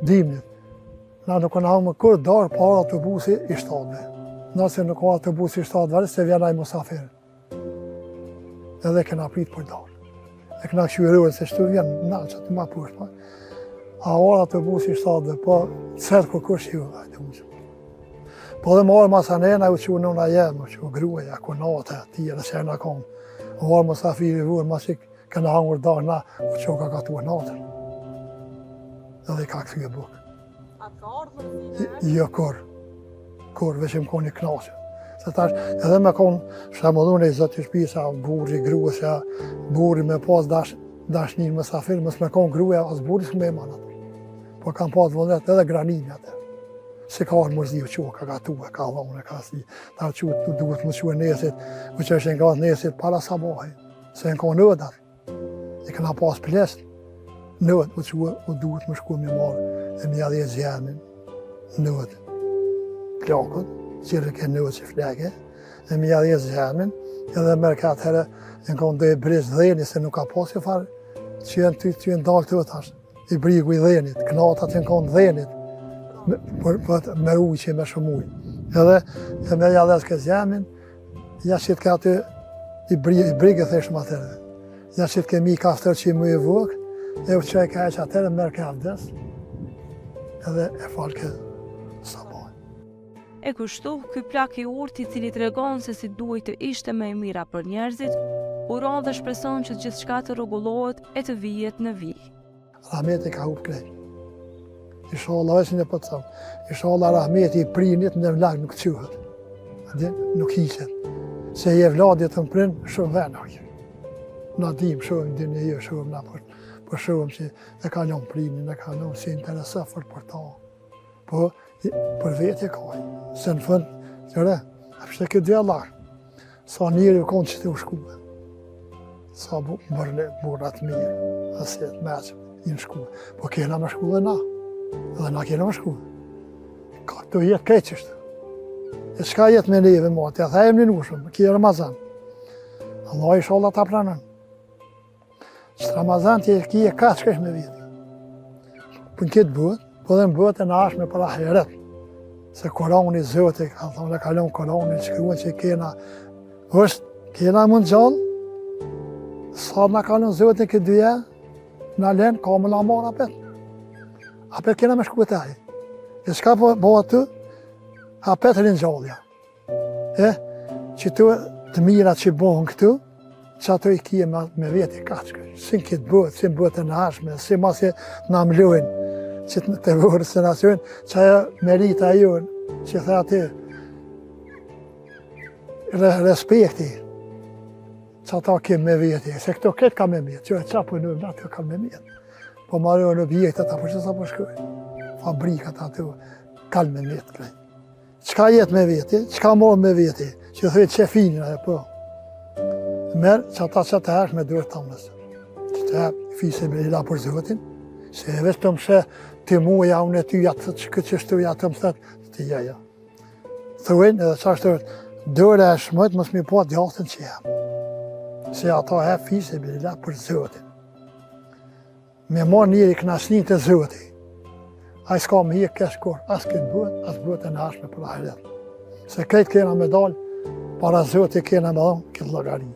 dimnit. Na nuk kanë hangë më kur darë para autobusi i shtatëve. Nëse nuk ka autobusi i shtatëve, se vjen ai musafir. Edhe kena prit për darë. E kena këshyërurën se shtu vjen në që të ma poshtë. A orë autobusi i shtatëve, po cërë kur kush ju. Po dhe më orë masanena u që nëna jemë, u që gruaja, konate, tjere që e në kam. Orë musafiri vurë, ma që kena hangur darë na, u që ka gatuar natër. Edhe i ka këthy e bukë. A të ka ardhë në Jo, kur, veç më koni knaqë. Se tash, edhe me konë shemëllune i zotë i shpisa, burri, gruasja, burri me pas dashnin me safir, mës me konë gruja, as burri s'me e manat. Po kam pas vëllet edhe granimi atë. Se ka në mërzi u që ka gatua, ka dhone, ka si. Ta që duhet më që nesit, u që është nga nesit para sabahi. Se në konë nëdat, i këna pas plesë, nëd, u që u duhet më shku me marë, e mi adhe zjermin, nëd, plakët, qire ke nëd që fleke, e mi adhe zjermin, edhe mërë ka atëherë, në konë dhe i brisë dheni, se nuk ka pas që farë, që jenë dalë të tash, i brigu i dhenit, knatat që në konë dhenit, me ujë, me shumë ujë. Edhe, e me adhe s'ke zjermin, ja që të ka të i brigë theshëm atërë. Ja që të kemi kaftër që i më i vëk, e u që e ka e që atërë mërë ka avdes, edhe e falë ke sabaj. E kështu, ky plak i urtë i cili tregon se si duhet të ishte më e mira për njerëzit, uron dhe shpreson që gjithçka të rregullohet e të vijet në vijë. Rahmeti ka hupë krejt. Inshallah, veç në pëtësam. Inshallah, rahmeti i prinit në vlag nuk quhet. Nuk hiqet. Se je vladit të më prind, shumë venoj. Na dim shumë, dhe jo shumë na për shumë që e kalon prinin, e kalon si interesa për ta. Po, për vetje kaj. Se në fund, qëre, a pështë e këtë dhe Allah, sa njëri u konë që të u shkuve. Sa burat mirë, aset, meqë, i në shkuve. Po kena me shkuve na, edhe na kena me shkuve. Ka të jetë keqështë. E qka jetë me neve mati, a thejmë një nushëm, kje Ramazan. Allah i shala ta pranën. Që Ramazan të kje ka që kesh me vjetë. Për në këtë bëtë, po dhe në bëtë e në ashme për aheret. Se Korani Zotë, ka thonë, e kalon Korani, shkruan që kena mund gjallë, sa në kalon Zotë këtë dyja, në lenë, ka më në marë apet. Apet kena me shku të aji. E shka po aty, apet rinë gjallëja. Që të mirat që bohën këtu, që ato i kje me veti kachkë. Si në këtë bëtë, si në bëtë në ashme, si masje në amlojnë, që të vërë së nasionë, që ajo merita jonë, që the ati, respekti, që ata kemë me veti, se këto këtë ka me mjetë, që e qa për në ato ka me mjetë. Po marrë në bjekët ata, për që sa për shkojnë, fabrikat ato, ka me mjetë krejtë. Qka jetë me veti, qka morë me veti, që thujtë qefinin ajo po. Merë që ata që të hersh me dërë të amënës. Që të herë fise me ila për Zotin, se e veç të mëse të muja unë e ty jatë që këtë që shtuja të mësët, të jaja. Thujnë edhe që ashtë dërë e shmët mësë mi po djathën që jam. Se ata herë fise me ila për Zotin. Me marë njëri knasnin të Zotin. A i s'ka me hikë kesh kur, as këtë bëtë, as bëtë e në ashme për ahiret. Se këtë kena me dalë, para Zotit kena me dhonë këtë llogari.